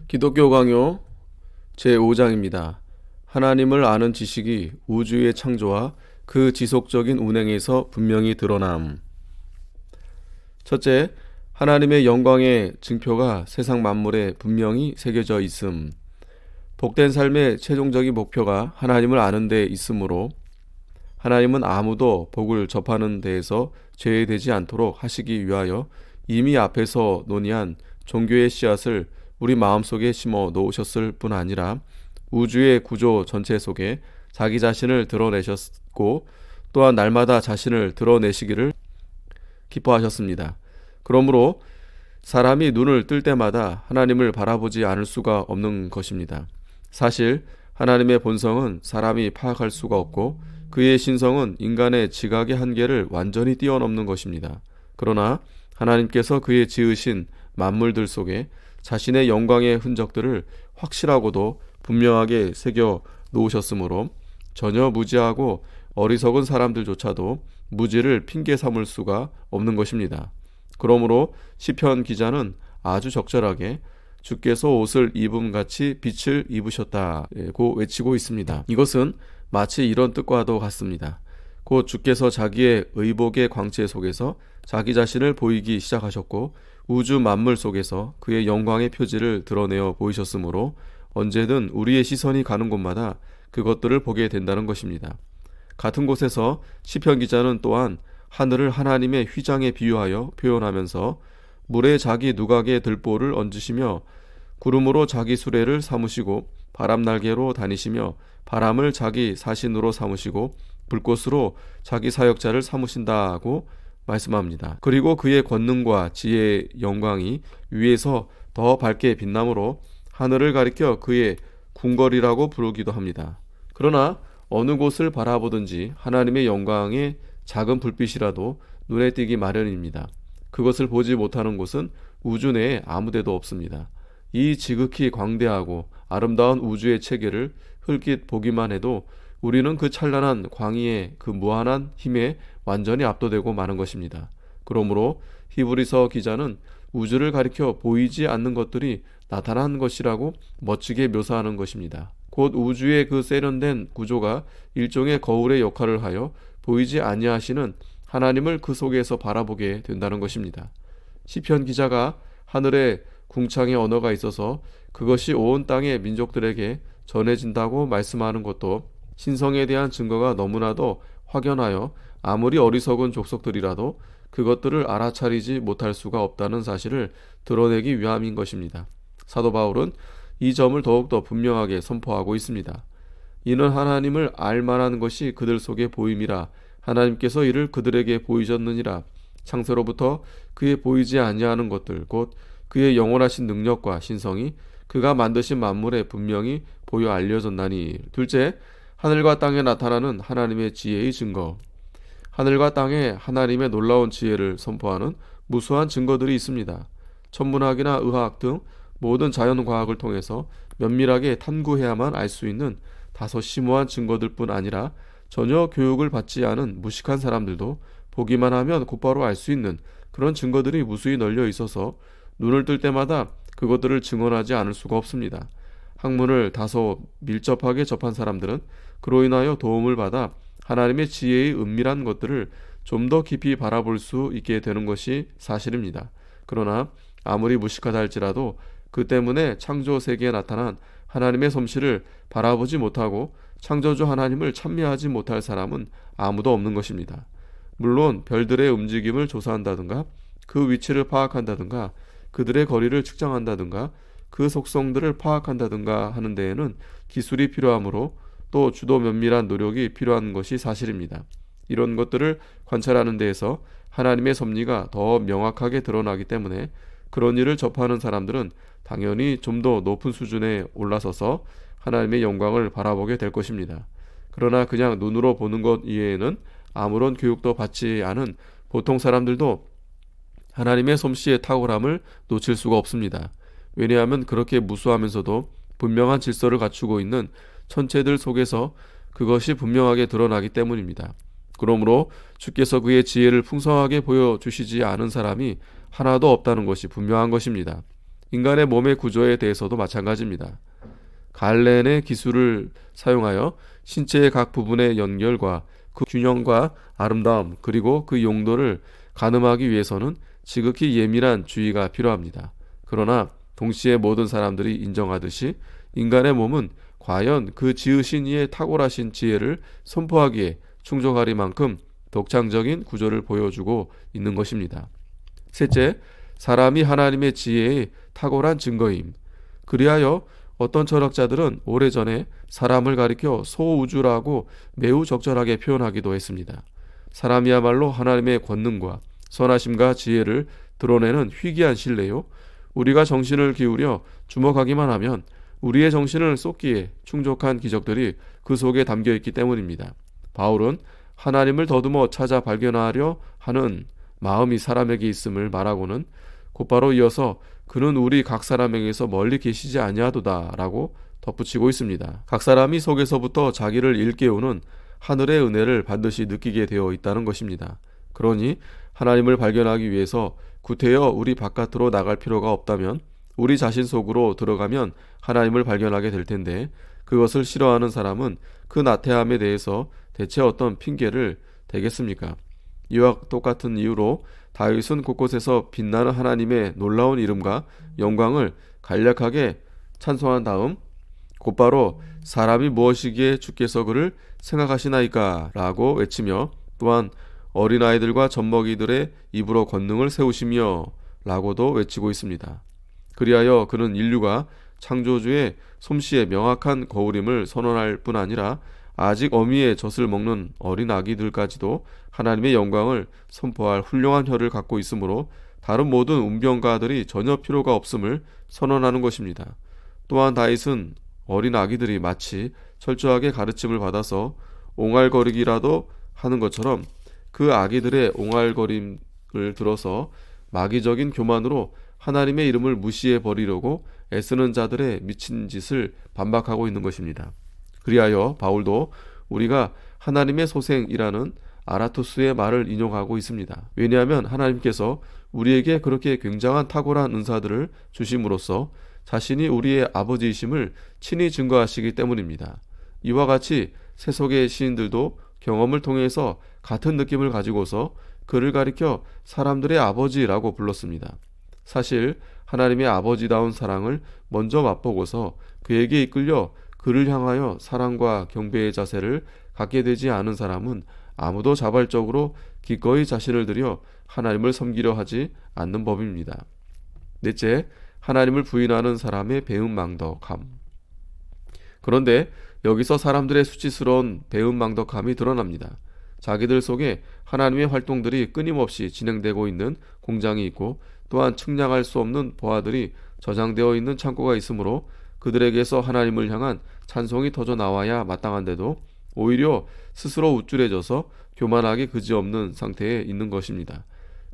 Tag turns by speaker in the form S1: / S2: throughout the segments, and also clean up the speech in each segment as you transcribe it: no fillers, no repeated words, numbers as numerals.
S1: 기독교 강요 제5장입니다. 하나님을 아는 지식이 우주의 창조와 그 지속적인 운행에서 분명히 드러남. 첫째, 하나님의 영광의 증표가 세상 만물에 분명히 새겨져 있음. 복된 삶의 최종적인 목표가 하나님을 아는 데 있으므로 하나님은 아무도 복을 접하는 데에서 제외되지 않도록 하시기 위하여 이미 앞에서 논의한 종교의 씨앗을 우리 마음속에 심어 놓으셨을 뿐 아니라 우주의 구조 전체 속에 자기 자신을 드러내셨고 또한 날마다 자신을 드러내시기를 기뻐하셨습니다. 그러므로 사람이 눈을 뜰 때마다 하나님을 바라보지 않을 수가 없는 것입니다. 사실 하나님의 본성은 사람이 파악할 수가 없고 그의 신성은 인간의 지각의 한계를 완전히 뛰어넘는 것입니다. 그러나 하나님께서 그의 지으신 만물들 속에 자신의 영광의 흔적들을 확실하고도 분명하게 새겨 놓으셨으므로 전혀 무지하고 어리석은 사람들조차도 무지를 핑계 삼을 수가 없는 것입니다. 그러므로 시편 기자는 아주 적절하게 주께서 옷을 입음같이 빛을 입으셨다고 외치고 있습니다. 이것은 마치 이런 뜻과도 같습니다. 곧 주께서 자기의 의복의 광채 속에서 자기 자신을 보이기 시작하셨고 우주 만물 속에서 그의 영광의 표지를 드러내어 보이셨으므로 언제든 우리의 시선이 가는 곳마다 그것들을 보게 된다는 것입니다. 같은 곳에서 시편 기자는 또한 하늘을 하나님의 휘장에 비유하여 표현하면서 물에 자기 누각의 들보를 얹으시며 구름으로 자기 수레를 삼으시고 바람 날개로 다니시며 바람을 자기 사신으로 삼으시고 불꽃으로 자기 사역자를 삼으신다고 말씀합니다. 그리고 그의 권능과 지혜의 영광이 위에서 더 밝게 빛나므로 하늘을 가리켜 그의 궁궐이라고 부르기도 합니다. 그러나 어느 곳을 바라보든지 하나님의 영광의 작은 불빛이라도 눈에 띄기 마련입니다. 그것을 보지 못하는 곳은 우주 내에 아무데도 없습니다. 이 지극히 광대하고 아름다운 우주의 체계를 흘낏 보기만 해도 우리는 그 찬란한 광의의 그 무한한 힘에 완전히 압도되고 마는 것입니다. 그러므로 히브리서 기자는 우주를 가리켜 보이지 않는 것들이 나타난 것이라고 멋지게 묘사하는 것입니다. 곧 우주의 그 세련된 구조가 일종의 거울의 역할을 하여 보이지 아니하시는 하나님을 그 속에서 바라보게 된다는 것입니다. 시편 기자가 하늘에 궁창의 언어가 있어서 그것이 온 땅의 민족들에게 전해진다고 말씀하는 것도 신성에 대한 증거가 너무나도 확연하여 아무리 어리석은 족속들이라도 그것들을 알아차리지 못할 수가 없다는 사실을 드러내기 위함인 것입니다. 사도 바울은 이 점을 더욱더 분명하게 선포하고 있습니다. 이는 하나님을 알만한 것이 그들 속에 보임이라 하나님께서 이를 그들에게 보이셨느니라. 창세로부터 그의 보이지 아니하는 것들 곧 그의 영원하신 능력과 신성이 그가 만드신 만물에 분명히 보여 알려졌나니. 둘째, 하늘과 땅에 나타나는 하나님의 지혜의 증거. 하늘과 땅에 하나님의 놀라운 지혜를 선포하는 무수한 증거들이 있습니다. 천문학이나 의학 등 모든 자연과학을 통해서 면밀하게 탐구해야만 알 수 있는 다소 심오한 증거들 뿐 아니라 전혀 교육을 받지 않은 무식한 사람들도 보기만 하면 곧바로 알 수 있는 그런 증거들이 무수히 널려 있어서 눈을 뜰 때마다 그것들을 증언하지 않을 수가 없습니다. 학문을 다소 밀접하게 접한 사람들은 그로 인하여 도움을 받아 하나님의 지혜의 은밀한 것들을 좀 더 깊이 바라볼 수 있게 되는 것이 사실입니다. 그러나 아무리 무식하다 할지라도 그 때문에 창조 세계에 나타난 하나님의 솜씨를 바라보지 못하고 창조주 하나님을 찬미하지 못할 사람은 아무도 없는 것입니다. 물론 별들의 움직임을 조사한다든가 그 위치를 파악한다든가 그들의 거리를 측정한다든가 그 속성들을 파악한다든가 하는 데에는 기술이 필요하므로 또 주도 면밀한 노력이 필요한 것이 사실입니다. 이런 것들을 관찰하는 데에서 하나님의 섭리가 더 명확하게 드러나기 때문에 그런 일을 접하는 사람들은 당연히 좀 더 높은 수준에 올라서서 하나님의 영광을 바라보게 될 것입니다. 그러나 그냥 눈으로 보는 것 이외에는 아무런 교육도 받지 않은 보통 사람들도 하나님의 솜씨의 탁월함을 놓칠 수가 없습니다. 왜냐하면 그렇게 무수하면서도 분명한 질서를 갖추고 있는 천체들 속에서 그것이 분명하게 드러나기 때문입니다. 그러므로 주께서 그의 지혜를 풍성하게 보여주시지 않은 사람이 하나도 없다는 것이 분명한 것입니다. 인간의 몸의 구조에 대해서도 마찬가지입니다. 갈렌의 기술을 사용하여 신체의 각 부분의 연결과 그 균형과 아름다움 그리고 그 용도를 가늠하기 위해서는 지극히 예민한 주의가 필요합니다. 그러나 동시에 모든 사람들이 인정하듯이 인간의 몸은 과연 그 지으신 이의 탁월하신 지혜를 선포하기에 충족하리만큼 독창적인 구조를 보여주고 있는 것입니다. 셋째, 사람이 하나님의 지혜의 탁월한 증거임. 그리하여 어떤 철학자들은 오래전에 사람을 가리켜 소우주라고 매우 적절하게 표현하기도 했습니다. 사람이야말로 하나님의 권능과 선하심과 지혜를 드러내는 희귀한 신뢰요. 우리가 정신을 기울여 주목하기만 하면 우리의 정신을 쏟기에 충족한 기적들이 그 속에 담겨 있기 때문입니다. 바울은 하나님을 더듬어 찾아 발견하려 하는 마음이 사람에게 있음을 말하고는 곧바로 이어서 그는 우리 각 사람에게서 멀리 계시지 아니하도다 라고 덧붙이고 있습니다. 각 사람이 속에서부터 자기를 일깨우는 하늘의 은혜를 반드시 느끼게 되어 있다는 것입니다. 그러니 하나님을 발견하기 위해서 구태여 우리 바깥으로 나갈 필요가 없다면 우리 자신 속으로 들어가면 하나님을 발견하게 될 텐데, 그것을 싫어하는 사람은 그 나태함에 대해서 대체 어떤 핑계를 대겠습니까? 이와 똑같은 이유로 다윗은 곳곳에서 빛나는 하나님의 놀라운 이름과 영광을 간략하게 찬송한 다음 곧바로 사람이 무엇이기에 주께서 그를 생각하시나이까 라고 외치며, 또한 어린아이들과 젖먹이들의 입으로 권능을 세우시며 라고도 외치고 있습니다. 그리하여 그는 인류가 창조주의 솜씨의 명확한 거울임을 선언할 뿐 아니라 아직 어미의 젖을 먹는 어린 아기들까지도 하나님의 영광을 선포할 훌륭한 혀를 갖고 있으므로 다른 모든 운병가들이 전혀 필요가 없음을 선언하는 것입니다. 또한 다윗은 어린 아기들이 마치 철저하게 가르침을 받아서 옹알거리기라도 하는 것처럼 그 아기들의 옹알거림을 들어서 마귀적인 교만으로 하나님의 이름을 무시해 버리려고 애쓰는 자들의 미친 짓을 반박하고 있는 것입니다. 그리하여 바울도 우리가 하나님의 소생이라는 아라투스의 말을 인용하고 있습니다. 왜냐하면 하나님께서 우리에게 그렇게 굉장한 탁월한 은사들을 주심으로써 자신이 우리의 아버지이심을 친히 증거하시기 때문입니다. 이와 같이 세속의 시인들도 경험을 통해서 같은 느낌을 가지고서 그를 가리켜 사람들의 아버지라고 불렀습니다. 사실 하나님의 아버지다운 사랑을 먼저 맛보고서 그에게 이끌려 그를 향하여 사랑과 경배의 자세를 갖게 되지 않은 사람은 아무도 자발적으로 기꺼이 자신을 들여 하나님을 섬기려 하지 않는 법입니다. 넷째, 하나님을 부인하는 사람의 배은망덕함. 그런데 여기서 사람들의 수치스러운 배은망덕함이 드러납니다. 자기들 속에 하나님의 활동들이 끊임없이 진행되고 있는 공장이 있고, 또한 측량할 수 없는 보화들이 저장되어 있는 창고가 있으므로 그들에게서 하나님을 향한 찬송이 터져 나와야 마땅한데도 오히려 스스로 우쭐해져서 교만하게 그지없는 상태에 있는 것입니다.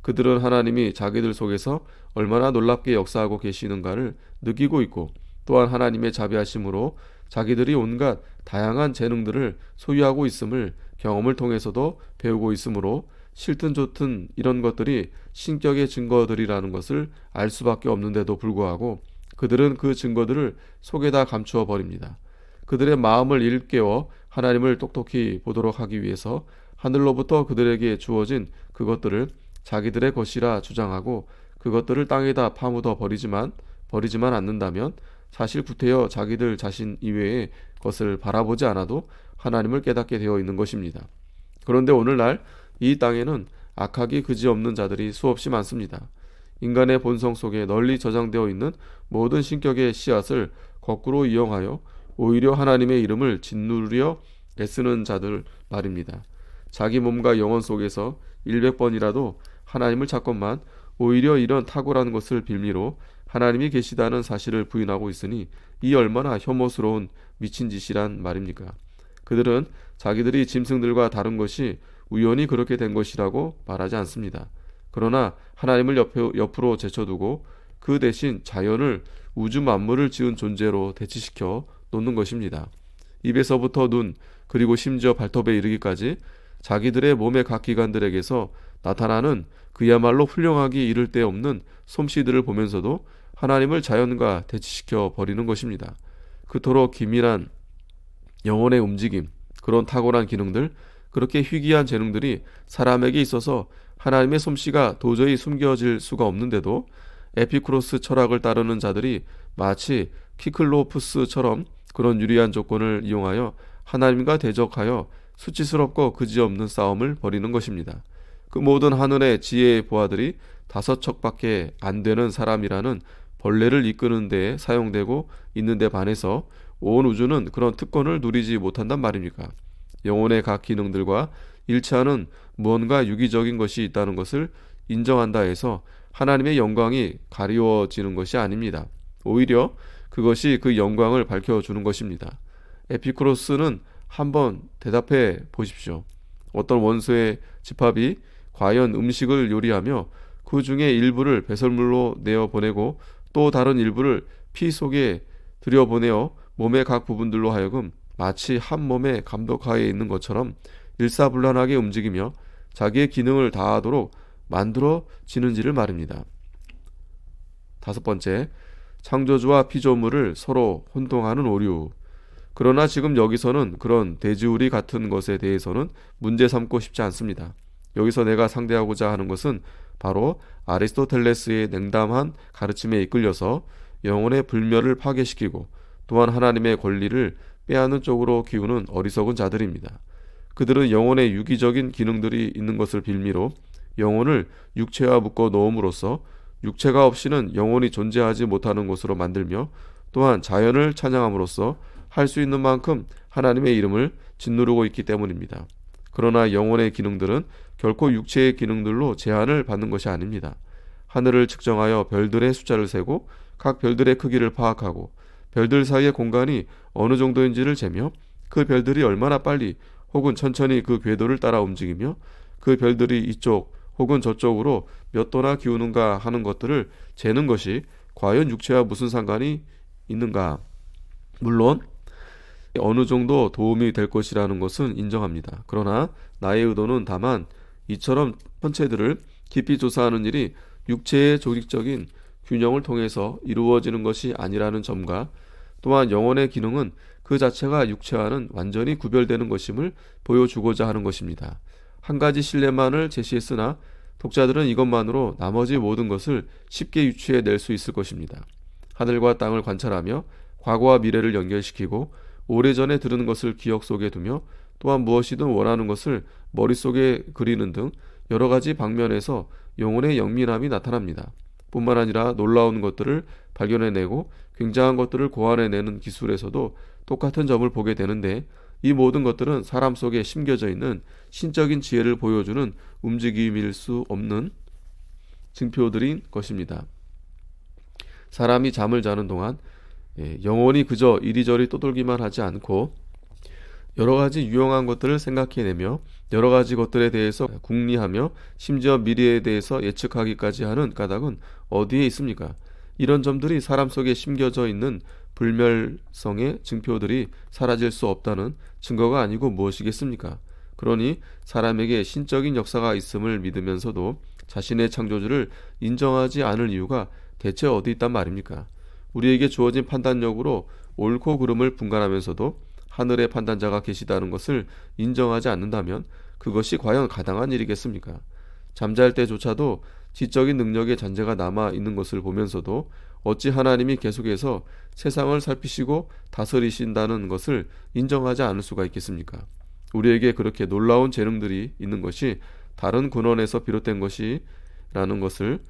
S1: 그들은 하나님이 자기들 속에서 얼마나 놀랍게 역사하고 계시는가를 느끼고 있고, 또한 하나님의 자비하심으로 자기들이 온갖 다양한 재능들을 소유하고 있음을 경험을 통해서도 배우고 있으므로 싫든 좋든 이런 것들이 신격의 증거들이라는 것을 알 수밖에 없는데도 불구하고 그들은 그 증거들을 속에다 감추어 버립니다. 그들의 마음을 일깨워 하나님을 똑똑히 보도록 하기 위해서 하늘로부터 그들에게 주어진 그것들을 자기들의 것이라 주장하고 그것들을 땅에다 파묻어 버리지만 않는다면 사실 구태여 자기들 자신 이외의 것을 바라보지 않아도 하나님을 깨닫게 되어 있는 것입니다. 그런데 오늘날 이 땅에는 악하기 그지없는 자들이 수없이 많습니다. 인간의 본성 속에 널리 저장되어 있는 모든 신격의 씨앗을 거꾸로 이용하여 오히려 하나님의 이름을 짓누르려 애쓰는 자들 말입니다. 자기 몸과 영혼 속에서 100번이라도 하나님을 찾건만 오히려 이런 탁월한 것을 빌미로 하나님이 계시다는 사실을 부인하고 있으니 이 얼마나 혐오스러운 미친 짓이란 말입니까? 그들은 자기들이 짐승들과 다른 것이 우연히 그렇게 된 것이라고 말하지 않습니다. 그러나 하나님을 옆으로 제쳐두고 그 대신 자연을 우주 만물을 지은 존재로 대치시켜 놓는 것입니다. 입에서부터 눈 그리고 심지어 발톱에 이르기까지 자기들의 몸의 각 기관들에게서 나타나는 그야말로 훌륭하기 이를 데 없는 솜씨들을 보면서도 하나님을 자연과 대치시켜 버리는 것입니다. 그토록 기민한 영혼의 움직임, 그런 탁월한 기능들, 그렇게 희귀한 재능들이 사람에게 있어서 하나님의 솜씨가 도저히 숨겨질 수가 없는데도 에피쿠로스 철학을 따르는 자들이 마치 키클로푸스처럼 그런 유리한 조건을 이용하여 하나님과 대적하여 수치스럽고 그지없는 싸움을 벌이는 것입니다. 그 모든 하늘의 지혜의 보아들이 5척밖에 안 되는 사람이라는 벌레를 이끄는 데에 사용되고 있는 데 반해서 온 우주는 그런 특권을 누리지 못한단 말입니까? 영혼의 각 기능들과 일치하는 무언가 유기적인 것이 있다는 것을 인정한다 해서 하나님의 영광이 가리워지는 것이 아닙니다. 오히려 그것이 그 영광을 밝혀주는 것입니다. 에피쿠로스는 한번 대답해 보십시오. 어떤 원소의 집합이 과연 음식을 요리하며 그 중에 일부를 배설물로 내어 보내고 또 다른 일부를 피 속에 들여보내어 몸의 각 부분들로 하여금 마치 한 몸의 감독하에 있는 것처럼 일사불란하게 움직이며 자기의 기능을 다하도록 만들어지는지를 말입니다. 5번째, 창조주와 피조물을 서로 혼동하는 오류. 그러나 지금 여기서는 그런 대지우리 같은 것에 대해서는 문제 삼고 싶지 않습니다. 여기서 내가 상대하고자 하는 것은 바로 아리스토텔레스의 냉담한 가르침에 이끌려서 영혼의 불멸을 파괴시키고 또한 하나님의 권리를 빼앗는 쪽으로 기우는 어리석은 자들입니다. 그들은 영혼의 유기적인 기능들이 있는 것을 빌미로 영혼을 육체와 묶어 놓음으로써 육체가 없이는 영혼이 존재하지 못하는 것으로 만들며 또한 자연을 찬양함으로써 할 수 있는 만큼 하나님의 이름을 짓누르고 있기 때문입니다. 그러나 영혼의 기능들은 결코 육체의 기능들로 제한을 받는 것이 아닙니다. 하늘을 측정하여 별들의 숫자를 세고 각 별들의 크기를 파악하고 별들 사이의 공간이 어느 정도인지를 재며 그 별들이 얼마나 빨리 혹은 천천히 그 궤도를 따라 움직이며 그 별들이 이쪽 혹은 저쪽으로 몇 도나 기우는가 하는 것들을 재는 것이 과연 육체와 무슨 상관이 있는가? 물론 어느 정도 도움이 될 것이라는 것은 인정합니다. 그러나 나의 의도는 다만 이처럼 천체들을 깊이 조사하는 일이 육체의 조직적인 균형을 통해서 이루어지는 것이 아니라는 점과 또한 영혼의 기능은 그 자체가 육체와는 완전히 구별되는 것임을 보여주고자 하는 것입니다. 한 가지 신뢰만을 제시했으나 독자들은 이것만으로 나머지 모든 것을 쉽게 유추해낼 수 있을 것입니다. 하늘과 땅을 관찰하며 과거와 미래를 연결시키고 오래전에 들은 것을 기억 속에 두며 또한 무엇이든 원하는 것을 머릿속에 그리는 등 여러 가지 방면에서 영혼의 영민함이 나타납니다. 뿐만 아니라 놀라운 것들을 발견해내고 굉장한 것들을 고안해내는 기술에서도 똑같은 점을 보게 되는데 이 모든 것들은 사람 속에 심겨져 있는 신적인 지혜를 보여주는 움직임일 수 없는 증표들인 것입니다. 사람이 잠을 자는 동안 영혼이 그저 이리저리 떠돌기만 하지 않고 여러 가지 유용한 것들을 생각해내며 여러 가지 것들에 대해서 궁리하며 심지어 미래에 대해서 예측하기까지 하는 까닭은 어디에 있습니까? 이런 점들이 사람 속에 심겨져 있는 불멸성의 증표들이 사라질 수 없다는 증거가 아니고 무엇이겠습니까? 그러니 사람에게 신적인 역사가 있음을 믿으면서도 자신의 창조주를 인정하지 않을 이유가 대체 어디 있단 말입니까? 우리에게 주어진 판단력으로 옳고 그름을 분간하면서도 하늘의 판단자가 계시다는 것을 인정하지 않는다면 그것이 과연 가당한 일이겠습니까? 잠잘 때조차도 지적인 능력의 잔재가 남아 있는 것을 보면서도 어찌 하나님이 계속해서 세상을 살피시고 다스리신다는 것을 인정하지 않을 수가 있겠습니까? 우리에게 그렇게 놀라운 재능들이 있는 것이 다른 근원에서 비롯된 것이라는 것을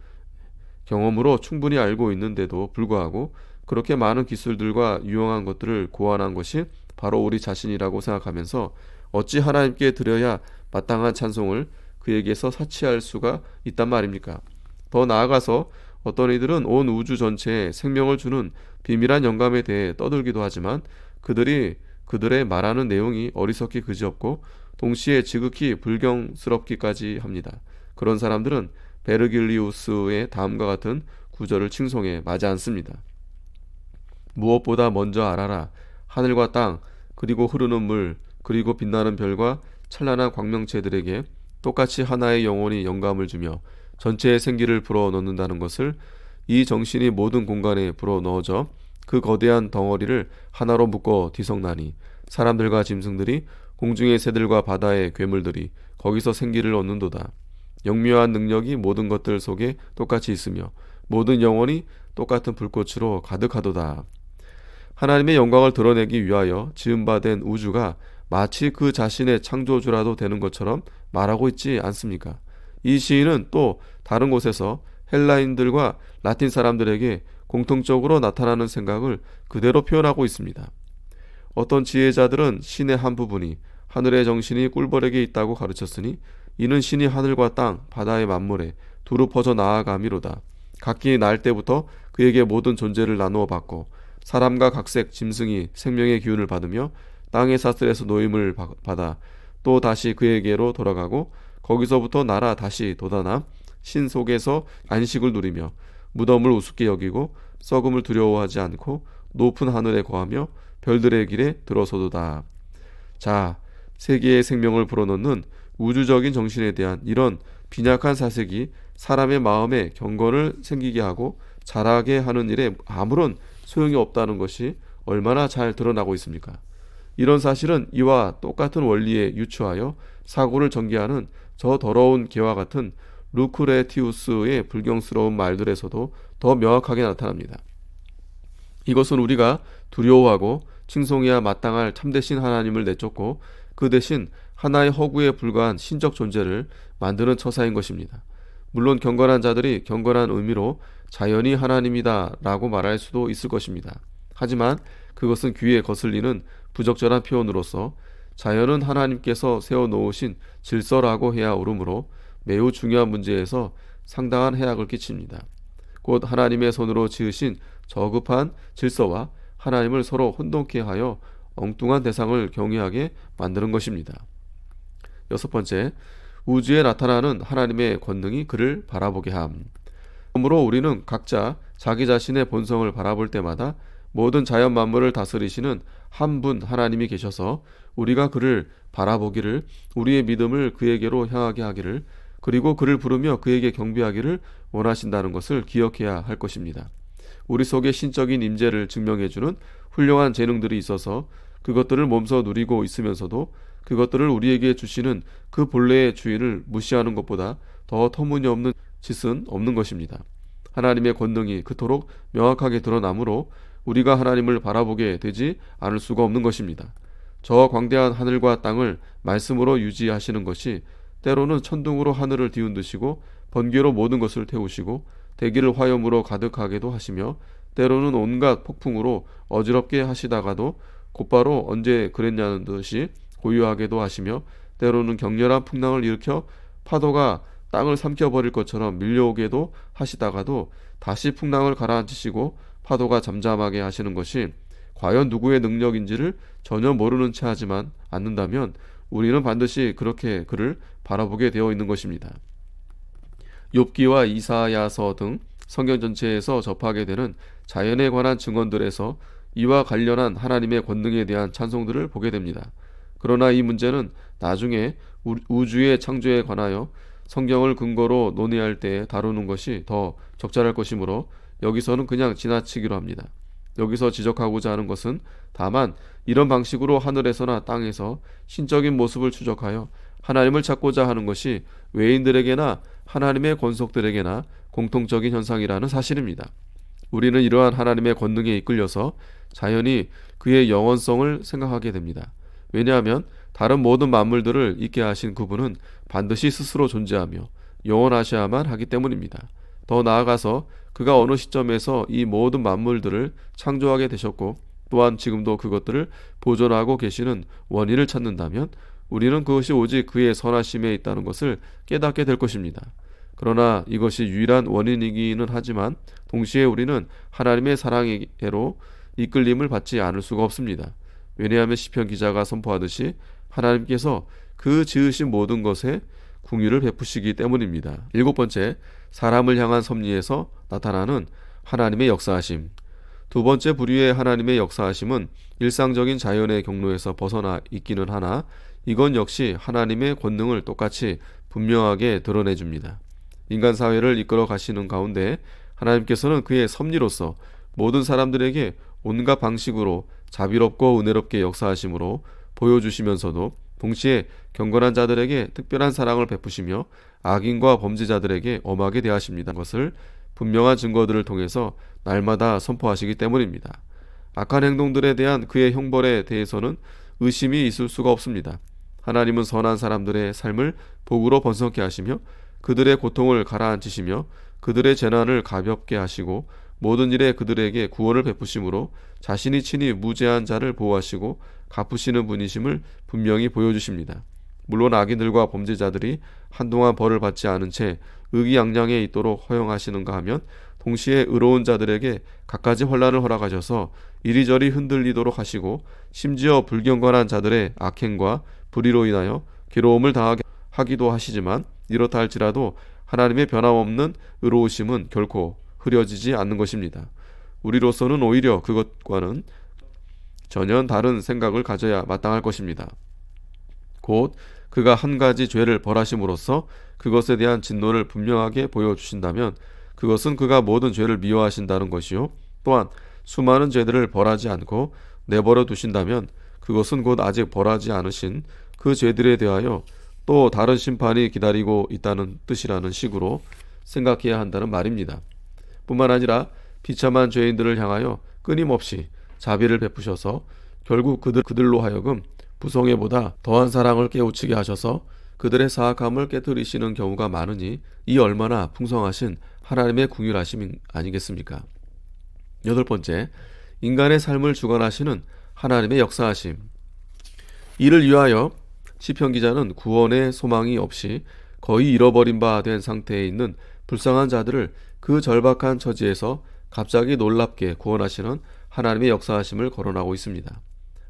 S1: 경험으로 충분히 알고 있는데도 불구하고 그렇게 많은 기술들과 유용한 것들을 고안한 것이 바로 우리 자신이라고 생각하면서 어찌 하나님께 드려야 마땅한 찬송을 그에게서 사치할 수가 있단 말입니까? 더 나아가서 어떤 이들은 온 우주 전체에 생명을 주는 비밀한 영감에 대해 떠들기도 하지만 그들의 말하는 내용이 어리석기 그지없고 동시에 지극히 불경스럽기까지 합니다. 그런 사람들은 베르길리우스의 다음과 같은 구절을 칭송해 마지 않습니다. 무엇보다 먼저 알아라. 하늘과 땅, 그리고 흐르는 물, 그리고 빛나는 별과 찬란한 광명체들에게 똑같이 하나의 영혼이 영감을 주며 전체의 생기를 불어넣는다는 것을 이 정신이 모든 공간에 불어넣어져 그 거대한 덩어리를 하나로 묶어 뒤섞나니 사람들과 짐승들이 공중의 새들과 바다의 괴물들이 거기서 생기를 얻는도다. 영묘한 능력이 모든 것들 속에 똑같이 있으며 모든 영혼이 똑같은 불꽃으로 가득하도다. 하나님의 영광을 드러내기 위하여 지음바된 우주가 마치 그 자신의 창조주라도 되는 것처럼 말하고 있지 않습니까? 이 시인은 또 다른 곳에서 헬라인들과 라틴 사람들에게 공통적으로 나타나는 생각을 그대로 표현하고 있습니다. 어떤 지혜자들은 신의 한 부분이 하늘의 정신이 꿀벌에게 있다고 가르쳤으니 이는 신이 하늘과 땅, 바다의 만물에 두루 퍼져 나아가미로다. 각기 날 때부터 그에게 모든 존재를 나누어 받고 사람과 각색 짐승이 생명의 기운을 받으며 땅의 사슬에서 노임을 받아 또 다시 그에게로 돌아가고 거기서부터 날아 다시 돋아나 신 속에서 안식을 누리며 무덤을 우습게 여기고 썩음을 두려워하지 않고 높은 하늘에 거하며 별들의 길에 들어서도다. 자, 세계의 생명을 불어넣는 우주적인 정신에 대한 이런 빈약한 사색이 사람의 마음에 경건을 생기게 하고 자라게 하는 일에 아무런 소용이 없다는 것이 얼마나 잘 드러나고 있습니까? 이런 사실은 이와 똑같은 원리에 유추하여 사고를 전개하는 저 더러운 개와 같은 루크레티우스의 불경스러운 말들에서도 더 명확하게 나타납니다. 이것은 우리가 두려워하고 칭송해야 마땅할 참되신 하나님을 내쫓고 그 대신 하나의 허구에 불과한 신적 존재를 만드는 처사인 것입니다. 물론 경건한 자들이 경건한 의미로 자연이 하나님이다 라고 말할 수도 있을 것입니다. 하지만 그것은 귀에 거슬리는 부적절한 표현으로서 자연은 하나님께서 세워놓으신 질서라고 해야 옳으므로 매우 중요한 문제에서 상당한 해악을 끼칩니다. 곧 하나님의 손으로 지으신 저급한 질서와 하나님을 서로 혼동케 하여 엉뚱한 대상을 경외하게 만드는 것입니다. 여섯 번째, 우주에 나타나는 하나님의 권능이 그를 바라보게 함. 그러므로 우리는 각자 자기 자신의 본성을 바라볼 때마다 모든 자연 만물을 다스리시는 한 분 하나님이 계셔서 우리가 그를 바라보기를, 우리의 믿음을 그에게로 향하게 하기를, 그리고 그를 부르며 그에게 경배하기를 원하신다는 것을 기억해야 할 것입니다. 우리 속에 신적인 임재를 증명해주는 훌륭한 재능들이 있어서 그것들을 몸소 누리고 있으면서도 그것들을 우리에게 주시는 그 본래의 주인을 무시하는 것보다 더 터무니없는 짓은 없는 것입니다. 하나님의 권능이 그토록 명확하게 드러나므로 우리가 하나님을 바라보게 되지 않을 수가 없는 것입니다. 저 광대한 하늘과 땅을 말씀으로 유지하시는 것이 때로는 천둥으로 하늘을 뒤흔드시고 번개로 모든 것을 태우시고 대기를 화염으로 가득하게도 하시며 때로는 온갖 폭풍으로 어지럽게 하시다가도 곧바로 언제 그랬냐는 듯이 고요하게도 하시며 때로는 격렬한 풍랑을 일으켜 파도가 땅을 삼켜버릴 것처럼 밀려오게도 하시다가도 다시 풍랑을 가라앉히시고 파도가 잠잠하게 하시는 것이 과연 누구의 능력인지를 전혀 모르는 채 하지만 않는다면 우리는 반드시 그렇게 그를 바라보게 되어 있는 것입니다. 욥기와 이사야서 등 성경 전체에서 접하게 되는 자연에 관한 증언들에서 이와 관련한 하나님의 권능에 대한 찬송들을 보게 됩니다. 그러나 이 문제는 나중에 우주의 창조에 관하여 성경을 근거로 논의할 때 다루는 것이 더 적절할 것이므로 여기서는 그냥 지나치기로 합니다. 여기서 지적하고자 하는 것은 다만 이런 방식으로 하늘에서나 땅에서 신적인 모습을 추적하여 하나님을 찾고자 하는 것이 외인들에게나 하나님의 권속들에게나 공통적인 현상이라는 사실입니다. 우리는 이러한 하나님의 권능에 이끌려서 자연히 그의 영원성을 생각하게 됩니다. 왜냐하면 다른 모든 만물들을 있게 하신 그분은 반드시 스스로 존재하며 영원하셔야만 하기 때문입니다. 더 나아가서 그가 어느 시점에서 이 모든 만물들을 창조하게 되셨고 또한 지금도 그것들을 보존하고 계시는 원인을 찾는다면 우리는 그것이 오직 그의 선하심에 있다는 것을 깨닫게 될 것입니다. 그러나 이것이 유일한 원인이기는 하지만 동시에 우리는 하나님의 사랑에로 이끌림을 받지 않을 수가 없습니다. 왜냐하면 시편 기자가 선포하듯이 하나님께서 그 지으신 모든 것에 궁유를 베푸시기 때문입니다. 일곱 번째, 사람을 향한 섭리에서 나타나는 하나님의 역사하심. 두 번째 부류의 하나님의 역사하심은 일상적인 자연의 경로에서 벗어나 있기는 하나 이건 역시 하나님의 권능을 똑같이 분명하게 드러내줍니다. 인간 사회를 이끌어 가시는 가운데 하나님께서는 그의 섭리로서 모든 사람들에게 온갖 방식으로 자비롭고 은혜롭게 역사하심으로 보여주시면서도 동시에 경건한 자들에게 특별한 사랑을 베푸시며 악인과 범죄자들에게 엄하게 대하십니다. 것을 분명한 증거들을 통해서 날마다 선포하시기 때문입니다. 악한 행동들에 대한 그의 형벌에 대해서는 의심이 있을 수가 없습니다. 하나님은 선한 사람들의 삶을 복으로 번성케 하시며 그들의 고통을 가라앉히시며 그들의 재난을 가볍게 하시고 모든 일에 그들에게 구원을 베푸심으로 자신이 친히 무죄한 자를 보호하시고 갚으시는 분이심을 분명히 보여주십니다. 물론 악인들과 범죄자들이 한동안 벌을 받지 않은 채 의기양양해 있도록 허용하시는가 하면 동시에 의로운 자들에게 갖가지 환난을 허락하셔서 이리저리 흔들리도록 하시고 심지어 불경건한 자들의 악행과 불의로 인하여 괴로움을 당하게 하기도 하시지만 이렇다 할지라도 하나님의 변함없는 의로우심은 결코 흐려지지 않는 것입니다. 우리로서는 오히려 그것과는 전혀 다른 생각을 가져야 마땅할 것입니다. 곧 그가 한 가지 죄를 벌하심으로써 그것에 대한 진노를 분명하게 보여주신다면 그것은 그가 모든 죄를 미워하신다는 것이요, 또한 수많은 죄들을 벌하지 않고 내버려 두신다면 그것은 곧 아직 벌하지 않으신 그 죄들에 대하여 또 다른 심판이 기다리고 있다는 뜻이라는 식으로 생각해야 한다는 말입니다. 뿐만 아니라 비참한 죄인들을 향하여 끊임없이 자비를 베푸셔서 결국 그들로 하여금 부성애보다 더한 사랑을 깨우치게 하셔서 그들의 사악함을 깨뜨리시는 경우가 많으니 이 얼마나 풍성하신 하나님의 궁휼하심 아니겠습니까? 8번째, 인간의 삶을 주관하시는 하나님의 역사하심. 이를 위하여 시편 기자는 구원의 소망이 없이 거의 잃어버린 바 된 상태에 있는 불쌍한 자들을 그 절박한 처지에서 갑자기 놀랍게 구원하시는 하나님의 역사하심을 거론하고 있습니다.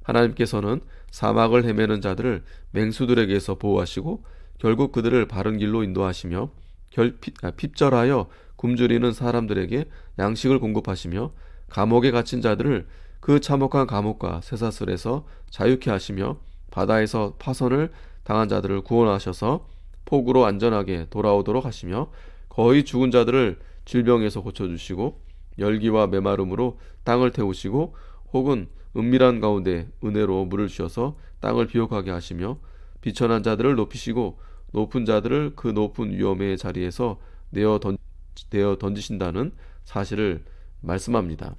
S1: 하나님께서는 사막을 헤매는 자들을 맹수들에게서 보호하시고 결국 그들을 바른 길로 인도하시며 핍절하여 굶주리는 사람들에게 양식을 공급하시며 감옥에 갇힌 자들을 그 참혹한 감옥과 쇠사슬에서 자유케 하시며 바다에서 파선을 당한 자들을 구원하셔서 폭우로 안전하게 돌아오도록 하시며 거의 죽은 자들을 질병에서 고쳐주시고 열기와 메마름으로 땅을 태우시고 혹은 은밀한 가운데 은혜로 물을 주셔서 땅을 비옥하게 하시며 비천한 자들을 높이시고 높은 자들을 그 높은 위엄의 자리에서 내어 던지신다는 사실을 말씀합니다.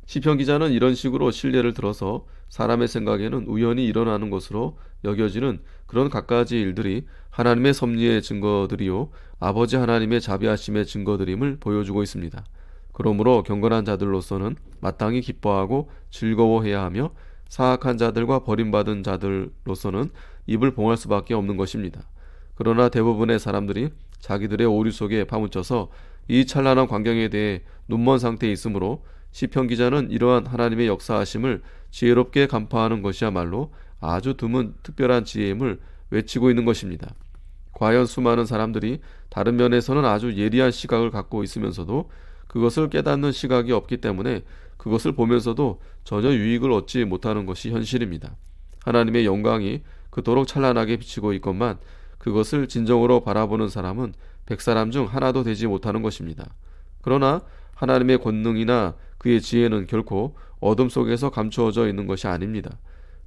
S1: 시편 기자는 이런 식으로 신뢰를 들어서 사람의 생각에는 우연히 일어나는 것으로 여겨지는 그런 갖가지 일들이 하나님의 섭리의 증거들이요 아버지 하나님의 자비하심의 증거들임을 보여주고 있습니다. 그러므로 경건한 자들로서는 마땅히 기뻐하고 즐거워해야 하며 사악한 자들과 버림받은 자들로서는 입을 봉할 수밖에 없는 것입니다. 그러나 대부분의 사람들이 자기들의 오류 속에 파묻혀서 이 찬란한 광경에 대해 눈먼 상태에 있으므로 시편 기자는 이러한 하나님의 역사하심을 지혜롭게 간파하는 것이야말로 아주 드문 특별한 지혜임을 외치고 있는 것입니다. 과연 수많은 사람들이 다른 면에서는 아주 예리한 시각을 갖고 있으면서도 그것을 깨닫는 시각이 없기 때문에 그것을 보면서도 전혀 유익을 얻지 못하는 것이 현실입니다. 하나님의 영광이 그토록 찬란하게 비치고 있건만 그것을 진정으로 바라보는 사람은 100사람 중 하나도 되지 못하는 것입니다. 그러나 하나님의 권능이나 그의 지혜는 결코 어둠 속에서 감추어져 있는 것이 아닙니다.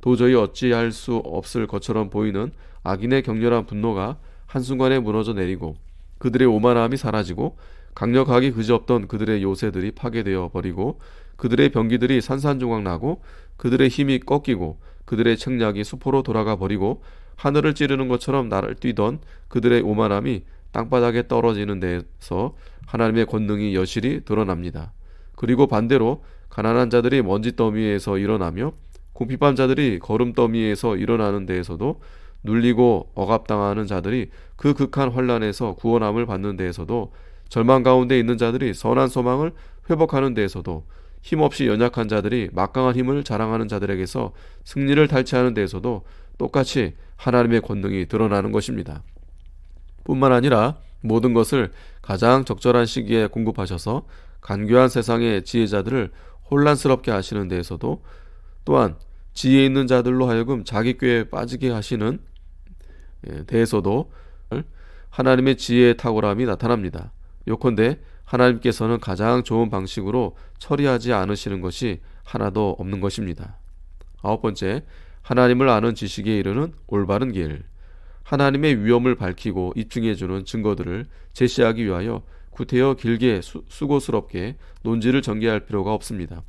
S1: 도저히 어찌할 수 없을 것처럼 보이는 악인의 격렬한 분노가 한순간에 무너져 내리고 그들의 오만함이 사라지고 강력하기 그지없던 그들의 요새들이 파괴되어 버리고 그들의 병기들이 산산조각 나고 그들의 힘이 꺾이고 그들의 책략이 수포로 돌아가 버리고 하늘을 찌르는 것처럼 날을 뛰던 그들의 오만함이 땅바닥에 떨어지는 데서 하나님의 권능이 여실히 드러납니다. 그리고 반대로 가난한 자들이 먼지 더미에서 일어나며 궁핍한 자들이 거름 더미에서 일어나는 데에서도 눌리고 억압당하는 자들이 그 극한 환난에서 구원함을 받는 데에서도 절망 가운데 있는 자들이 선한 소망을 회복하는 데에서도 힘없이 연약한 자들이 막강한 힘을 자랑하는 자들에게서 승리를 탈취하는 데에서도 똑같이 하나님의 권능이 드러나는 것입니다. 뿐만 아니라 모든 것을 가장 적절한 시기에 공급하셔서 간교한 세상의 지혜자들을 혼란스럽게 하시는 데에서도 또한 지혜 있는 자들로 하여금 자기 꾀에 빠지게 하시는 데에서도 하나님의 지혜의 탁월함이 나타납니다. 요컨대 하나님께서는 가장 좋은 방식으로 처리하지 않으시는 것이 하나도 없는 것입니다. 아홉 번째, 하나님을 아는 지식에 이르는 올바른 길. 하나님의 위엄을 밝히고 입증해주는 증거들을 제시하기 위하여 구태여 길게 수고스럽게 논지를 전개할 필요가 없습니다.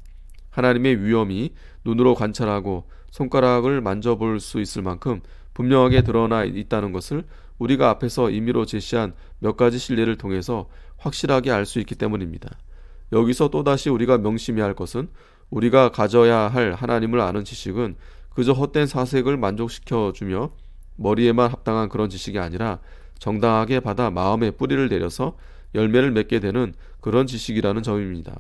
S1: 하나님의 위엄이 눈으로 관찰하고 손가락을 만져볼 수 있을 만큼 분명하게 드러나 있다는 것을 우리가 앞에서 임의로 제시한 몇 가지 실례를 통해서 확실하게 알 수 있기 때문입니다. 여기서 또다시 우리가 명심해야 할 것은 우리가 가져야 할 하나님을 아는 지식은 그저 헛된 사색을 만족시켜주며 머리에만 합당한 그런 지식이 아니라 정당하게 받아 마음에 뿌리를 내려서 열매를 맺게 되는 그런 지식이라는 점입니다.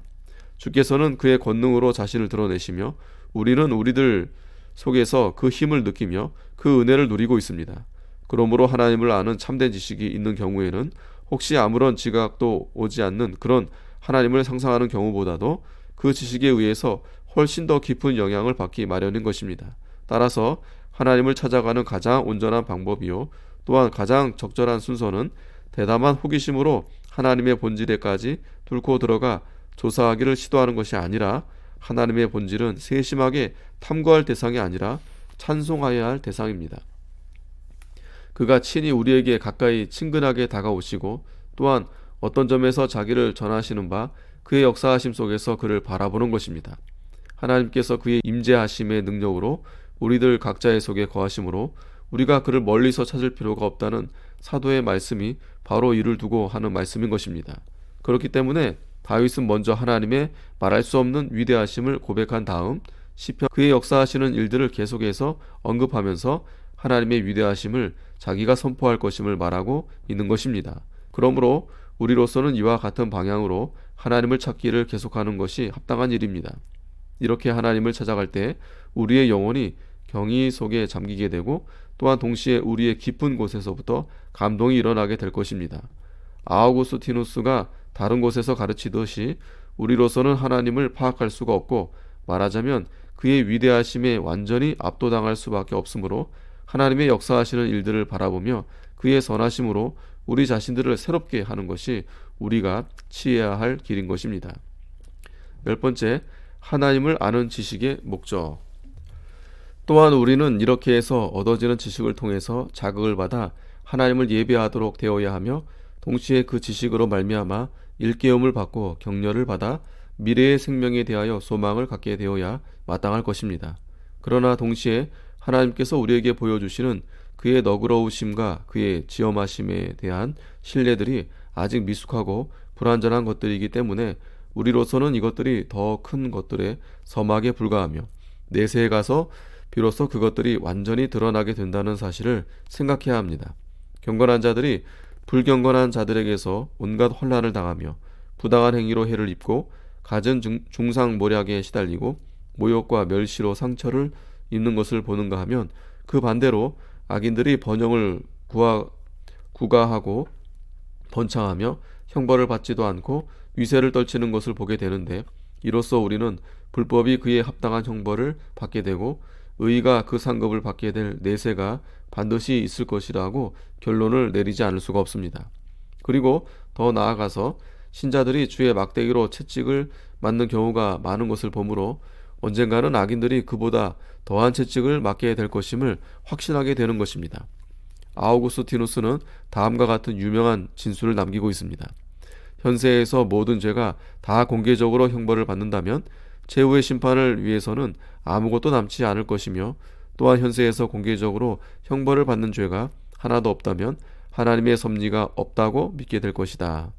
S1: 주께서는 그의 권능으로 자신을 드러내시며 우리는 우리들 속에서 그 힘을 느끼며 그 은혜를 누리고 있습니다. 그러므로 하나님을 아는 참된 지식이 있는 경우에는 혹시 아무런 지각도 오지 않는 그런 하나님을 상상하는 경우보다도 그 지식에 의해서 훨씬 더 깊은 영향을 받기 마련인 것입니다. 따라서 하나님을 찾아가는 가장 온전한 방법이요 또한 가장 적절한 순서는 대담한 호기심으로 하나님의 본질에까지 뚫고 들어가 조사하기를 시도하는 것이 아니라 하나님의 본질은 세심하게 탐구할 대상이 아니라 찬송하여야 할 대상입니다. 그가 친히 우리에게 가까이 친근하게 다가오시고 또한 어떤 점에서 자기를 전하시는 바 그의 역사하심 속에서 그를 바라보는 것입니다. 하나님께서 그의 임재하심의 능력으로 우리들 각자의 속에 거하심으로 우리가 그를 멀리서 찾을 필요가 없다는 사도의 말씀이 바로 이를 두고 하는 말씀인 것입니다. 그렇기 때문에 다윗은 먼저 하나님의 말할 수 없는 위대하심을 고백한 다음 시편 그의 역사하시는 일들을 계속해서 언급하면서 하나님의 위대하심을 자기가 선포할 것임을 말하고 있는 것입니다. 그러므로 우리로서는 이와 같은 방향으로 하나님을 찾기를 계속하는 것이 합당한 일입니다. 이렇게 하나님을 찾아갈 때 우리의 영혼이 경의 속에 잠기게 되고 또한 동시에 우리의 깊은 곳에서부터 감동이 일어나게 될 것입니다. 아우구스티누스가 다른 곳에서 가르치듯이 우리로서는 하나님을 파악할 수가 없고 말하자면 그의 위대하심에 완전히 압도당할 수밖에 없으므로 하나님의 역사하시는 일들을 바라보며 그의 선하심으로 우리 자신들을 새롭게 하는 것이 우리가 취해야 할 길인 것입니다. 열 번째, 하나님을 아는 지식의 목적. 또한 우리는 이렇게 해서 얻어지는 지식을 통해서 자극을 받아 하나님을 예배하도록 되어야 하며 동시에 그 지식으로 말미암아 일깨움을 받고 격려를 받아 미래의 생명에 대하여 소망을 갖게 되어야 마땅할 것입니다. 그러나 동시에 하나님께서 우리에게 보여주시는 그의 너그러우심과 그의 지엄하심에 대한 신뢰들이 아직 미숙하고 불완전한 것들이기 때문에 우리로서는 이것들이 더 큰 것들의 서막에 불과하며 내세에 가서 비로소 그것들이 완전히 드러나게 된다는 사실을 생각해야 합니다. 경건한 자들이 불경건한 자들에게서 온갖 혼란을 당하며 부당한 행위로 해를 입고 갖은 중상모략에 시달리고 모욕과 멸시로 상처를 입는 것을 보는가 하면 그 반대로 악인들이 번영을 구가하고 번창하며 형벌을 받지도 않고 위세를 떨치는 것을 보게 되는데 이로써 우리는 불법이 그에 합당한 형벌을 받게 되고 의가 그 상급을 받게 될 내세가 반드시 있을 것이라고 결론을 내리지 않을 수가 없습니다. 그리고 더 나아가서 신자들이 주의 막대기로 채찍을 맞는 경우가 많은 것을 보므로 언젠가는 악인들이 그보다 더한 채찍을 맞게 될 것임을 확신하게 되는 것입니다. 아우구스티누스는 다음과 같은 유명한 진술을 남기고 있습니다. 현세에서 모든 죄가 다 공개적으로 형벌을 받는다면 최후의 심판을 위해서는 아무것도 남지 않을 것이며 또한 현세에서 공개적으로 형벌을 받는 죄가 하나도 없다면 하나님의 섭리가 없다고 믿게 될 것이다.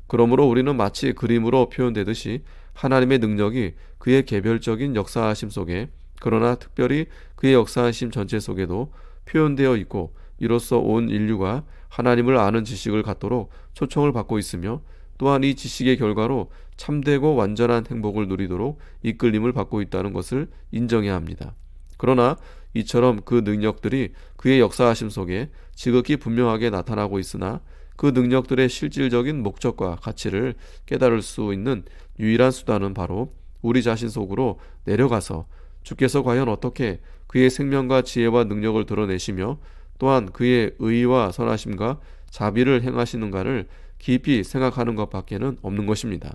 S1: 그러므로 우리는 마치 그림으로 표현되듯이 하나님의 능력이 그의 개별적인 역사하심 속에 그러나 특별히 그의 역사하심 전체 속에도 표현되어 있고 이로써 온 인류가 하나님을 아는 지식을 갖도록 초청을 받고 있으며 또한 이 지식의 결과로 참되고 완전한 행복을 누리도록 이끌림을 받고 있다는 것을 인정해야 합니다. 그러나 이처럼 그 능력들이 그의 역사하심 속에 지극히 분명하게 나타나고 있으나 그 능력들의 실질적인 목적과 가치를 깨달을 수 있는 유일한 수단은 바로 우리 자신 속으로 내려가서 주께서 과연 어떻게 그의 생명과 지혜와 능력을 드러내시며 또한 그의 의와 선하심과 자비를 행하시는가를 깊이 생각하는 것밖에는 없는 것입니다.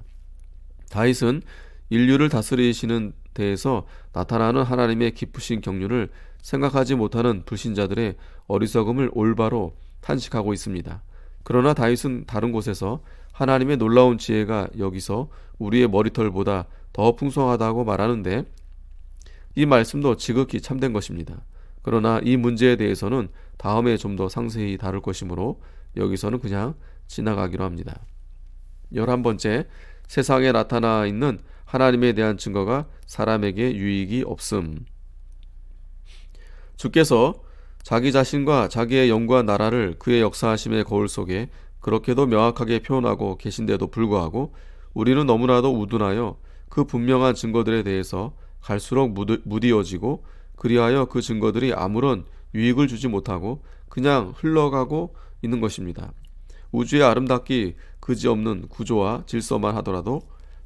S1: 다윗은 인류를 다스리시는 데에서 나타나는 하나님의 깊으신 경륜을 생각하지 못하는 불신자들의 어리석음을 올바로 탄식하고 있습니다. 그러나 다윗은 다른 곳에서 하나님의 놀라운 지혜가 여기서 우리의 머리털보다 더 풍성하다고 말하는데, 이 말씀도 지극히 참된 것입니다. 그러나 이 문제에 대해서는 다음에 좀 더 상세히 다룰 것이므로 여기서는 그냥 지나가기로 합니다. 11번째, 세상에 나타나 있는 하나님에 대한 증거가 사람에게 유익이 없음. 주께서 자기 자신과 자기의 영구한 나라를 그의 역사하심의 거울 속에 그렇게도 명확하게 표현하고 계신데도 불구하고 우리는 너무나도 우둔하여 그 분명한 증거들에 대해서 갈수록 무디어지고, 그리하여 그 증거들이 아무런 유익을 주지 못하고 그냥 흘러가고 있는 것입니다. 우주의 아름답기 그지없는 구조와 질서만 하더라도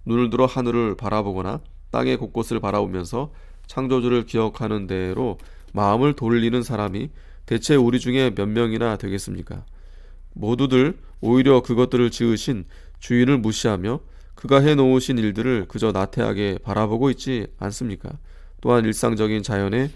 S1: 눈을 들어 하늘을 바라보거나 땅의 곳곳을 바라보면서 창조주를 기억하는 대로 마음을 돌리는 사람이 대체 우리 중에 몇 명이나 되겠습니까? 모두들 오히려 그것들을 지으신 주인을 무시하며 그가 해놓으신 일들을 그저 나태하게 바라보고 있지 않습니까? 또한 일상적인 자연의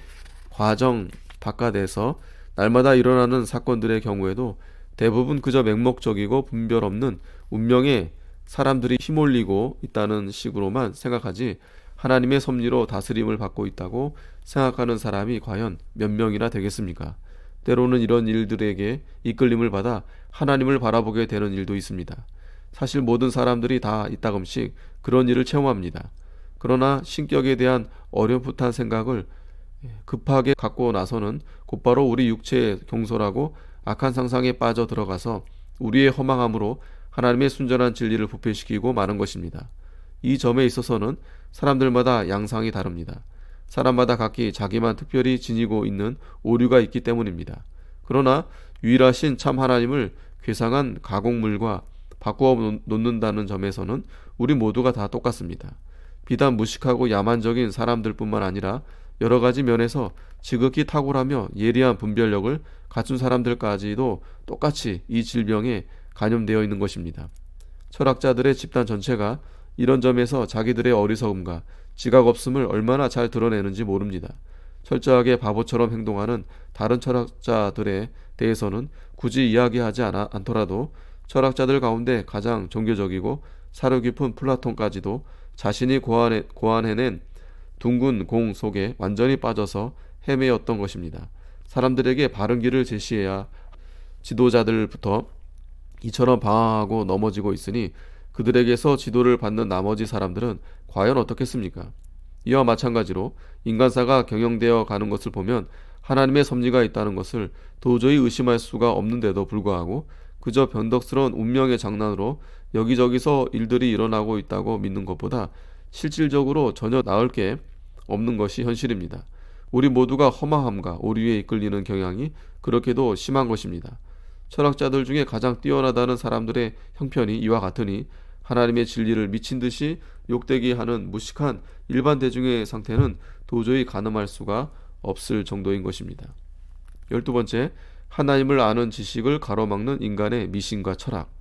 S1: 과정 바깥에서 날마다 일어나는 사건들의 경우에도 대부분 그저 맹목적이고 분별 없는 운명에 사람들이 휘몰리고 있다는 식으로만 생각하지, 하나님의 섭리로 다스림을 받고 있다고 생각하는 사람이 과연 몇 명이나 되겠습니까? 때로는 이런 일들에게 이끌림을 받아 하나님을 바라보게 되는 일도 있습니다. 사실 모든 사람들이 다 이따금씩 그런 일을 체험합니다. 그러나 신격에 대한 어렴풋한 생각을 급하게 갖고 나서는 곧바로 우리 육체의 경솔하고 악한 상상에 빠져 들어가서 우리의 허망함으로 하나님의 순전한 진리를 부패시키고 마는 것입니다. 이 점에 있어서는 사람들마다 양상이 다릅니다. 사람마다 각기 자기만 특별히 지니고 있는 오류가 있기 때문입니다. 그러나 유일하신 참 하나님을 괴상한 가공물과 바꾸어 놓는다는 점에서는 우리 모두가 다 똑같습니다. 비단 무식하고 야만적인 사람들뿐만 아니라 여러 가지 면에서 지극히 탁월하며 예리한 분별력을 갖춘 사람들까지도 똑같이 이 질병에 감염되어 있는 것입니다. 철학자들의 집단 전체가 이런 점에서 자기들의 어리석음과 지각 없음을 얼마나 잘 드러내는지 모릅니다. 철저하게 바보처럼 행동하는 다른 철학자들에 대해서는 굳이 이야기하지 않더라도 철학자들 가운데 가장 종교적이고 사려 깊은 플라톤까지도 자신이 고안해낸 둥근 공 속에 완전히 빠져서 헤매였던 것입니다. 사람들에게 바른 길을 제시해야 지도자들부터 이처럼 방황하고 넘어지고 있으니 그들에게서 지도를 받는 나머지 사람들은 과연 어떻겠습니까? 이와 마찬가지로 인간사가 경영되어 가는 것을 보면 하나님의 섭리가 있다는 것을 도저히 의심할 수가 없는데도 불구하고 그저 변덕스러운 운명의 장난으로 여기저기서 일들이 일어나고 있다고 믿는 것보다 실질적으로 전혀 나을 게 없는 것이 현실입니다. 우리 모두가 허망함과 오류에 이끌리는 경향이 그렇게도 심한 것입니다. 철학자들 중에 가장 뛰어나다는 사람들의 형편이 이와 같으니 하나님의 진리를 미친 듯이 욕되게 하는 무식한 일반 대중의 상태는 도저히 가늠할 수가 없을 정도인 것입니다. 12번째, 하나님을 아는 지식을 가로막는 인간의 미신과 철학.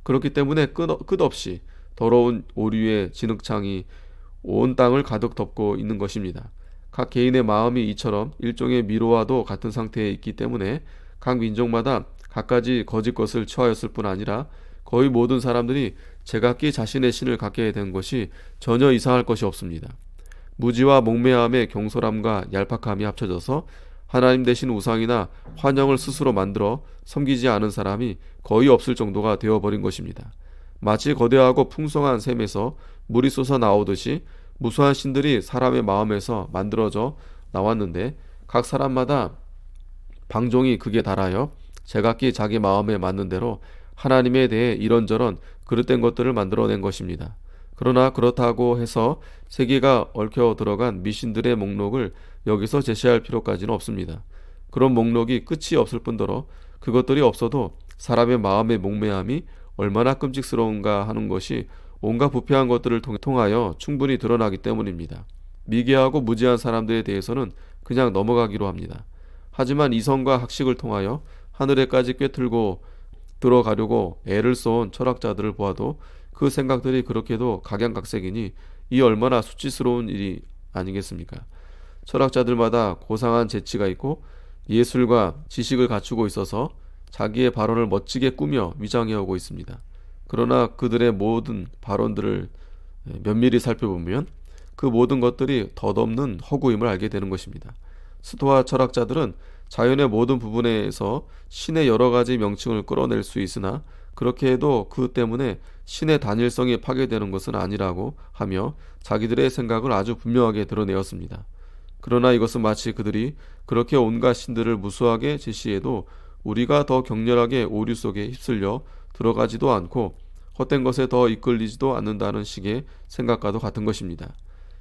S1: 그렇기 때문에 끝없이 더러운 오류의 진흙창이 온 땅을 가득 덮고 있는 것입니다. 각 개인의 마음이 이처럼 일종의 미로와도 같은 상태에 있기 때문에 각 민족마다 갖가지 거짓 것을 취하였을 뿐 아니라 거의 모든 사람들이 제각기 자신의 신을 갖게 된 것이 전혀 이상할 것이 없습니다. 무지와 목매함의 경솔함과 얄팍함이 합쳐져서 하나님 대신 우상이나 환영을 스스로 만들어 섬기지 않은 사람이 거의 없을 정도가 되어버린 것입니다. 마치 거대하고 풍성한 샘에서 물이 솟아 나오듯이 무수한 신들이 사람의 마음에서 만들어져 나왔는데 각 사람마다 방종이 극에 달하여 제각기 자기 마음에 맞는 대로 하나님에 대해 이런저런 그릇된 것들을 만들어낸 것입니다. 그러나 그렇다고 해서 세계가 얽혀 들어간 미신들의 목록을 여기서 제시할 필요까지는 없습니다. 그런 목록이 끝이 없을 뿐더러 그것들이 없어도 사람의 마음의 목매함이 얼마나 끔찍스러운가 하는 것이 온갖 부패한 것들을 통하여 충분히 드러나기 때문입니다. 미개하고 무지한 사람들에 대해서는 그냥 넘어가기로 합니다. 하지만 이성과 학식을 통하여 하늘에까지 꿰뚫고 들어가려고 애를 써온 철학자들을 보아도 그 생각들이 그렇게도 각양각색이니 이 얼마나 수치스러운 일이 아니겠습니까? 철학자들마다 고상한 재치가 있고 예술과 지식을 갖추고 있어서 자기의 발언을 멋지게 꾸며 위장해오고 있습니다. 그러나 그들의 모든 발언들을 면밀히 살펴보면 그 모든 것들이 덧없는 허구임을 알게 되는 것입니다. 스토아 철학자들은 자연의 모든 부분에서 신의 여러 가지 명칭을 끌어낼 수 있으나 그렇게 해도 그 때문에 신의 단일성이 파괴되는 것은 아니라고 하며 자기들의 생각을 아주 분명하게 드러내었습니다. 그러나 이것은 마치 그들이 그렇게 온갖 신들을 무수하게 제시해도 우리가 더 격렬하게 오류 속에 휩쓸려 들어가지도 않고 헛된 것에 더 이끌리지도 않는다는 식의 생각과도 같은 것입니다.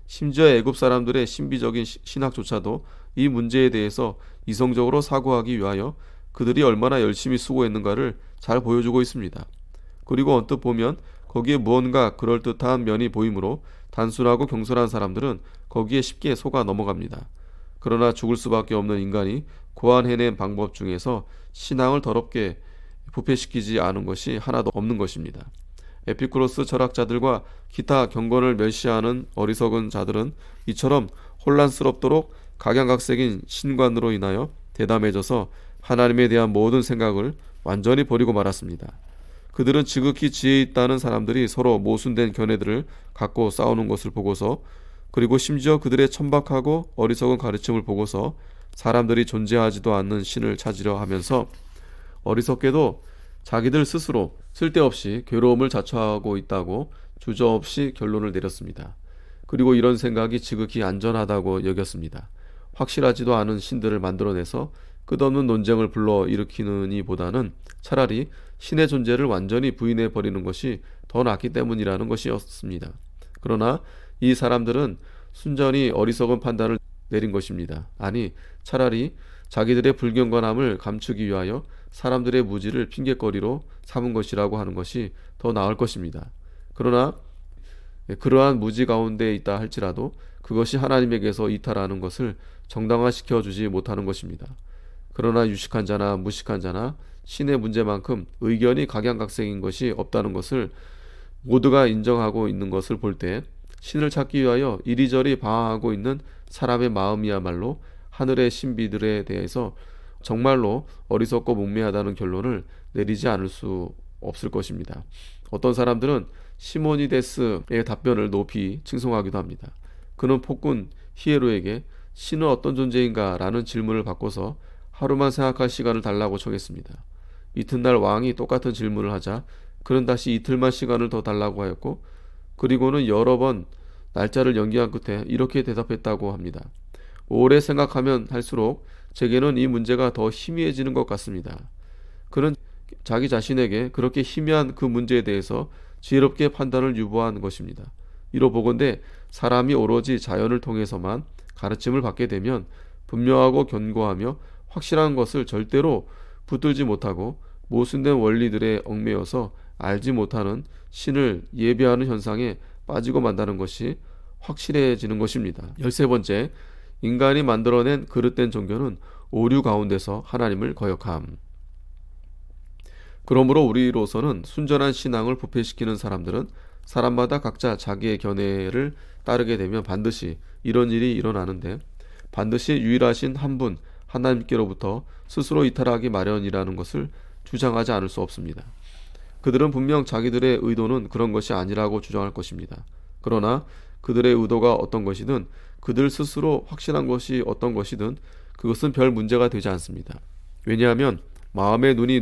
S1: 심지어 애굽 사람들의 신비적인 신학조차도 이 문제에 대해서 이성적으로 사고하기 위하여 그들이 얼마나 열심히 수고했는가를 잘 보여주고 있습니다. 그리고 언뜻 보면 거기에 무언가 그럴듯한 면이 보이므로 단순하고 경솔한 사람들은 거기에 쉽게 속아 넘어갑니다. 그러나 죽을 수밖에 없는 인간이 고안해낸 방법 중에서 신앙을 더럽게 부패시키지 않은 것이 하나도 없는 것입니다. 에피쿠로스 철학자들과 기타 경건을 멸시하는 어리석은 자들은 이처럼 혼란스럽도록 각양각색인 신관으로 인하여 대담해져서 하나님에 대한 모든 생각을 완전히 버리고 말았습니다. 그들은 지극히 지혜 있다는 사람들이 서로 모순된 견해들을 갖고 싸우는 것을 보고서 그리고 심지어 그들의 천박하고 어리석은 가르침을 보고서 사람들이 존재하지도 않는 신을 찾으려 하면서 어리석게도 자기들 스스로 쓸데없이 괴로움을 자초하고 있다고 주저없이 결론을 내렸습니다. 그리고 이런 생각이 지극히 안전하다고 여겼습니다. 확실하지도 않은 신들을 만들어내서 끝없는 논쟁을 불러일으키느니 보다는 차라리 신의 존재를 완전히 부인해 버리는 것이 더 낫기 때문이라는 것이었습니다. 그러나 이 사람들은 순전히 어리석은 판단을 내린 것입니다. 아니, 차라리 자기들의 불경건함을 감추기 위하여 사람들의 무지를 핑계거리로 삼은 것이라고 하는 것이 더 나을 것입니다. 그러나 그러한 무지 가운데 있다 할지라도 그것이 하나님에게서 이탈하는 것을 정당화시켜 주지 못하는 것입니다. 그러나 유식한 자나 무식한 자나 신의 문제만큼 의견이 각양각색인 것이 없다는 것을 모두가 인정하고 있는 것을 볼 때 신을 찾기 위하여 이리저리 방황하고 있는 사람의 마음이야말로 하늘의 신비들에 대해서 정말로 어리석고 문매하다는 결론을 내리지 않을 수 없을 것입니다. 어떤 사람들은 시모니데스의 답변을 높이 칭송하기도 합니다. 그는 폭군 히에로에게 신은 어떤 존재인가 라는 질문을 바꿔서 하루만 생각할 시간을 달라고 청했습니다. 이튿날 왕이 똑같은 질문을 하자 그는 다시 이틀만 시간을 더 달라고 하였고 그리고는 여러 번 날짜를 연기한 끝에 이렇게 대답했다고 합니다. 오래 생각하면 할수록 제게는 이 문제가 더 희미해지는 것 같습니다. 그는 자기 자신에게 그렇게 희미한 그 문제에 대해서 지혜롭게 판단을 유보한 것입니다. 이로보건대 사람이 오로지 자연을 통해서만 가르침을 받게 되면 분명하고 견고하며 확실한 것을 절대로 붙들지 못하고 모순된 원리들에 얽매여서 알지 못하는 신을 예배하는 현상에 빠지고 만다는 것이 확실해지는 것입니다. 13번째, 인간이 만들어낸 그릇된 종교는 오류 가운데서 하나님을 거역함. 그러므로 우리로서는 순전한 신앙을 부패시키는 사람들은 사람마다 각자 자기의 견해를 따르게 되면 반드시 이런 일이 일어나는데 반드시 유일하신 한 분 하나님께로부터 스스로 이탈하기 마련이라는 것을 주장하지 않을 수 없습니다. 그들은 분명 자기들의 의도는 그런 것이 아니라고 주장할 것입니다. 그러나 그들의 의도가 어떤 것이든 그들 스스로 확신한 것이 어떤 것이든 그것은 별 문제가 되지 않습니다. 왜냐하면 마음의 눈이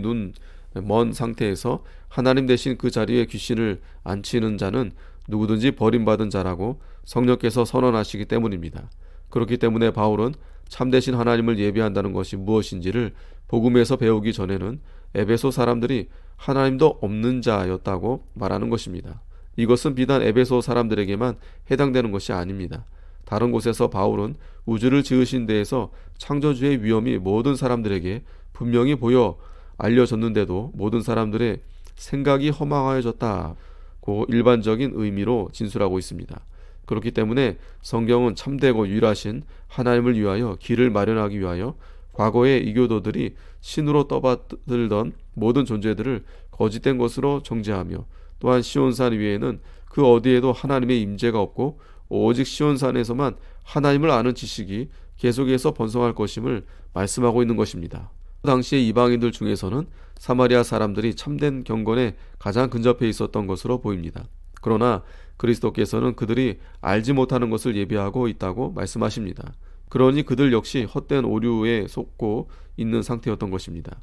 S1: 먼 상태에서 하나님 대신 그 자리에 귀신을 앉히는 자는 누구든지 버림받은 자라고 성령께서 선언하시기 때문입니다. 그렇기 때문에 바울은 참되신 하나님을 예배한다는 것이 무엇인지를 복음에서 배우기 전에는 에베소 사람들이 하나님도 없는 자였다고 말하는 것입니다. 이것은 비단 에베소 사람들에게만 해당되는 것이 아닙니다. 다른 곳에서 바울은 우주를 지으신 데에서 창조주의 위엄이 모든 사람들에게 분명히 보여 알려졌는데도 모든 사람들의 생각이 허망하여졌다고 일반적인 의미로 진술하고 있습니다. 그렇기 때문에 성경은 참되고 유일하신 하나님을 위하여 길을 마련하기 위하여 과거의 이교도들이 신으로 떠받들던 모든 존재들을 거짓된 것으로 정죄하며, 또한 시온산 위에는 그 어디에도 하나님의 임재가 없고 오직 시온산에서만 하나님을 아는 지식이 계속해서 번성할 것임을 말씀하고 있는 것입니다. 그 당시의 이방인들 중에서는 사마리아 사람들이 참된 경건에 가장 근접해 있었던 것으로 보입니다. 그러나 그리스도께서는 그들이 알지 못하는 것을 예비하고 있다고 말씀하십니다. 그러니 그들 역시 헛된 오류에 속고 있는 상태였던 것입니다.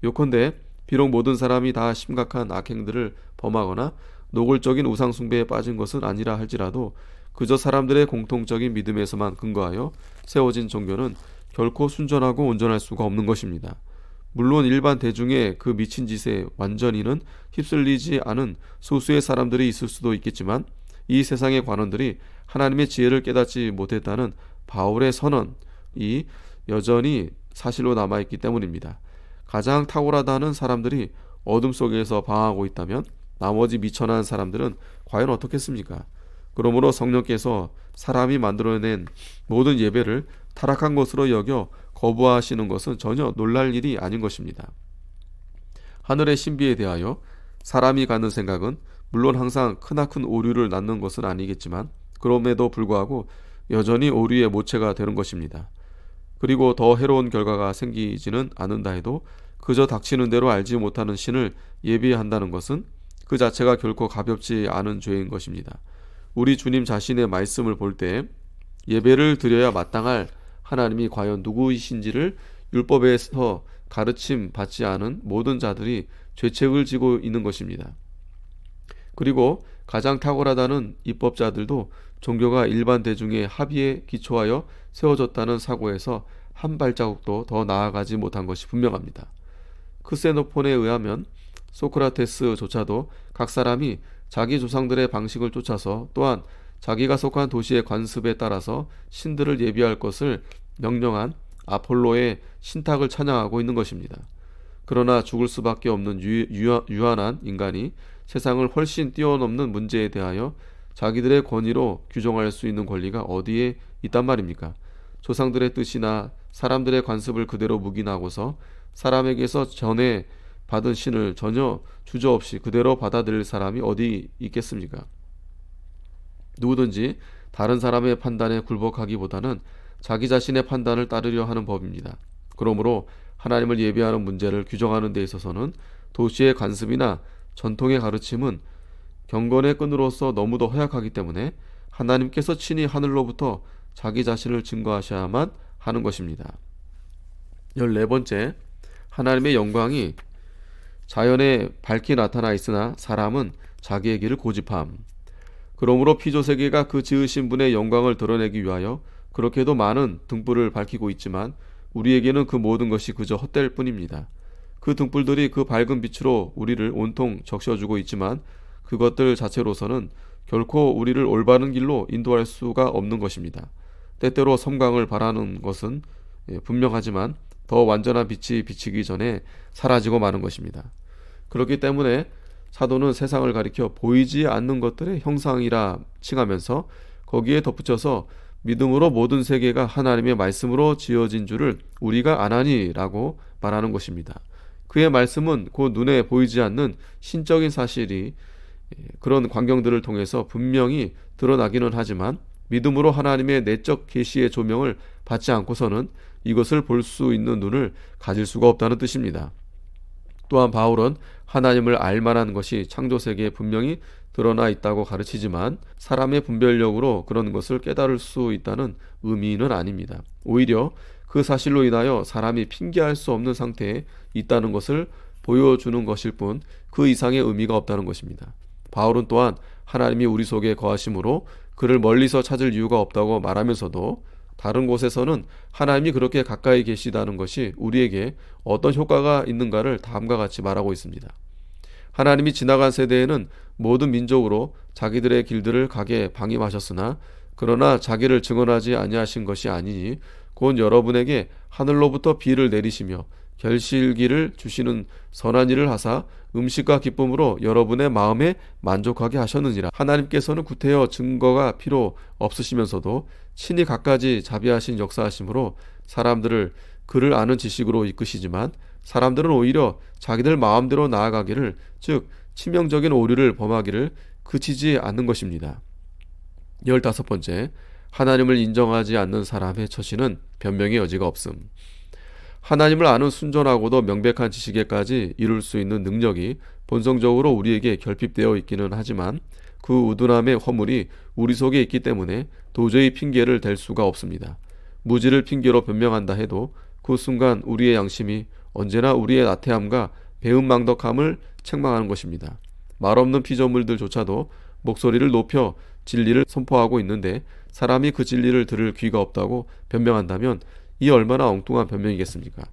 S1: 요컨대 비록 모든 사람이 다 심각한 악행들을 범하거나 노골적인 우상 숭배에 빠진 것은 아니라 할지라도 그저 사람들의 공통적인 믿음에서만 근거하여 세워진 종교는 결코 순전하고 온전할 수가 없는 것입니다. 물론 일반 대중의 그 미친 짓에 완전히는 휩쓸리지 않은 소수의 사람들이 있을 수도 있겠지만, 이 세상의 관원들이 하나님의 지혜를 깨닫지 못했다는 바울의 선언이 여전히 사실로 남아있기 때문입니다. 가장 탁월하다는 사람들이 어둠 속에서 방황하고 있다면 나머지 미천한 사람들은 과연 어떻겠습니까? 그러므로 성령께서 사람이 만들어낸 모든 예배를 타락한 것으로 여겨 거부하시는 것은 전혀 놀랄 일이 아닌 것입니다. 하늘의 신비에 대하여 사람이 갖는 생각은 물론 항상 크나큰 오류를 낳는 것은 아니겠지만, 그럼에도 불구하고 여전히 오류의 모체가 되는 것입니다. 그리고 더 해로운 결과가 생기지는 않는다 해도 그저 닥치는 대로 알지 못하는 신을 예비한다는 것은 그 자체가 결코 가볍지 않은 죄인 것입니다. 우리 주님 자신의 말씀을 볼 때 예배를 드려야 마땅할 하나님이 과연 누구이신지를 율법에서 가르침 받지 않은 모든 자들이 죄책을 지고 있는 것입니다. 그리고 가장 탁월하다는 입법자들도 종교가 일반 대중의 합의에 기초하여 세워졌다는 사고에서 한 발자국도 더 나아가지 못한 것이 분명합니다. 크세노폰에 의하면 소크라테스조차도 각 사람이 자기 조상들의 방식을 쫓아서, 또한 자기가 속한 도시의 관습에 따라서 신들을 예비할 것을 명령한 아폴로의 신탁을 찬양하고 있는 것입니다. 그러나 죽을 수밖에 없는 유한한 인간이 세상을 훨씬 뛰어넘는 문제에 대하여 자기들의 권위로 규정할 수 있는 권리가 어디에 있단 말입니까? 조상들의 뜻이나 사람들의 관습을 그대로 묵인하고서 사람에게서 전에 받은 신을 전혀 주저없이 그대로 받아들일 사람이 어디 있겠습니까? 누구든지 다른 사람의 판단에 굴복하기보다는 자기 자신의 판단을 따르려 하는 법입니다. 그러므로 하나님을 예배하는 문제를 규정하는 데 있어서는 도시의 관습이나 전통의 가르침은 경건의 끈으로서 너무도 허약하기 때문에 하나님께서 친히 하늘로부터 자기 자신을 증거하셔야만 하는 것입니다. 14번째, 하나님의 영광이 자연에 밝게 나타나 있으나 사람은 자기의 길을 고집함. 그러므로 피조세계가 그 지으신 분의 영광을 드러내기 위하여 그렇게도 많은 등불을 밝히고 있지만 우리에게는 그 모든 것이 그저 헛될 뿐입니다. 그 등불들이 그 밝은 빛으로 우리를 온통 적셔주고 있지만 그것들 자체로서는 결코 우리를 올바른 길로 인도할 수가 없는 것입니다. 때때로 섬광을 바라는 것은 분명하지만 더 완전한 빛이 비치기 전에 사라지고 마는 것입니다. 그렇기 때문에 사도는 세상을 가리켜 보이지 않는 것들의 형상이라 칭하면서 거기에 덧붙여서 믿음으로 모든 세계가 하나님의 말씀으로 지어진 줄을 우리가 아나니라고 말하는 것입니다. 그의 말씀은 곧 눈에 보이지 않는 신적인 사실이 그런 광경들을 통해서 분명히 드러나기는 하지만 믿음으로 하나님의 내적 계시의 조명을 받지 않고서는 이것을 볼 수 있는 눈을 가질 수가 없다는 뜻입니다. 또한 바울은 하나님을 알 만한 것이 창조세계에 분명히 드러나 있다고 가르치지만 사람의 분별력으로 그런 것을 깨달을 수 있다는 의미는 아닙니다. 오히려 그 사실로 인하여 사람이 핑계할 수 없는 상태에 있다는 것을 보여주는 것일 뿐 그 이상의 의미가 없다는 것입니다. 바울은 또한 하나님이 우리 속에 거하심으로 그를 멀리서 찾을 이유가 없다고 말하면서도 다른 곳에서는 하나님이 그렇게 가까이 계시다는 것이 우리에게 어떤 효과가 있는가를 다음과 같이 말하고 있습니다. 하나님이 지나간 세대에는 모든 민족으로 자기들의 길들을 가게 방임하셨으나 그러나 자기를 증언하지 아니하신 것이 아니니 곧 여러분에게 하늘로부터 비를 내리시며 결실기를 주시는 선한 일을 하사 음식과 기쁨으로 여러분의 마음에 만족하게 하셨느니라. 하나님께서는 구태여 증거가 필요 없으시면서도 친히 갖가지 자비하신 역사하심으로 사람들을 그를 아는 지식으로 이끄시지만 사람들은 오히려 자기들 마음대로 나아가기를, 즉 치명적인 오류를 범하기를 그치지 않는 것입니다. 15번째, 하나님을 인정하지 않는 사람의 처신은 변명의 여지가 없음. 하나님을 아는 순전하고도 명백한 지식에까지 이룰 수 있는 능력이 본성적으로 우리에게 결핍되어 있기는 하지만 그 우둔함의 허물이 우리 속에 있기 때문에 도저히 핑계를 댈 수가 없습니다. 무지를 핑계로 변명한다 해도 그 순간 우리의 양심이 언제나 우리의 나태함과 배은망덕함을 책망하는 것입니다. 말없는 피조물들조차도 목소리를 높여 진리를 선포하고 있는데 사람이 그 진리를 들을 귀가 없다고 변명한다면 이 얼마나 엉뚱한 변명이겠습니까?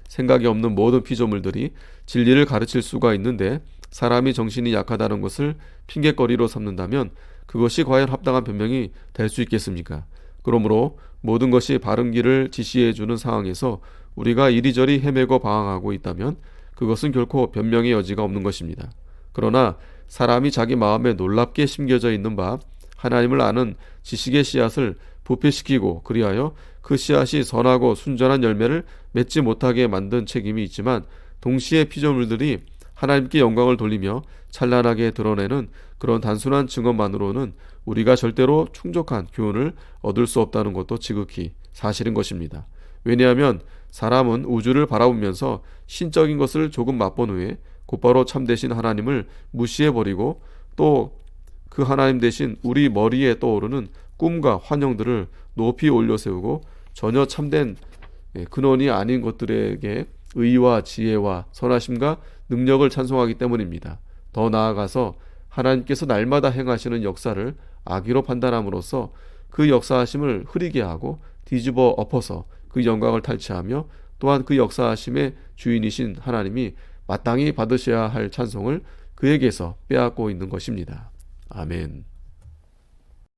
S1: 생각이 없는 모든 피조물들이 진리를 가르칠 수가 있는데 사람이 정신이 약하다는 것을 핑계거리로 삼는다면 그것이 과연 합당한 변명이 될 수 있겠습니까? 그러므로 모든 것이 바른 길을 지시해주는 상황에서 우리가 이리저리 헤매고 방황하고 있다면 그것은 결코 변명의 여지가 없는 것입니다. 그러나 사람이 자기 마음에 놀랍게 심겨져 있는 바 하나님을 아는 지식의 씨앗을 부패시키고 그리하여 그 씨앗이 선하고 순전한 열매를 맺지 못하게 만든 책임이 있지만 동시에 피조물들이 하나님께 영광을 돌리며 찬란하게 드러내는 그런 단순한 증언만으로는 우리가 절대로 충족한 교훈을 얻을 수 없다는 것도 지극히 사실인 것입니다. 왜냐하면 사람은 우주를 바라보면서 신적인 것을 조금 맛본 후에 곧바로 참되신 하나님을 무시해버리고 또 그 하나님 대신 우리 머리에 떠오르는 꿈과 환영들을 높이 올려세우고 전혀 참된 근원이 아닌 것들에게 의와 지혜와 선하심과 능력을 찬송하기 때문입니다. 더 나아가서 하나님께서 날마다 행하시는 역사를 악의로 판단함으로써 그 역사하심을 흐리게 하고 뒤집어 엎어서 그 영광을 탈취하며 또한 그 역사하심의 주인이신 하나님이 마땅히 받으셔야 할 찬송을 그에게서 빼앗고 있는 것입니다. 아멘.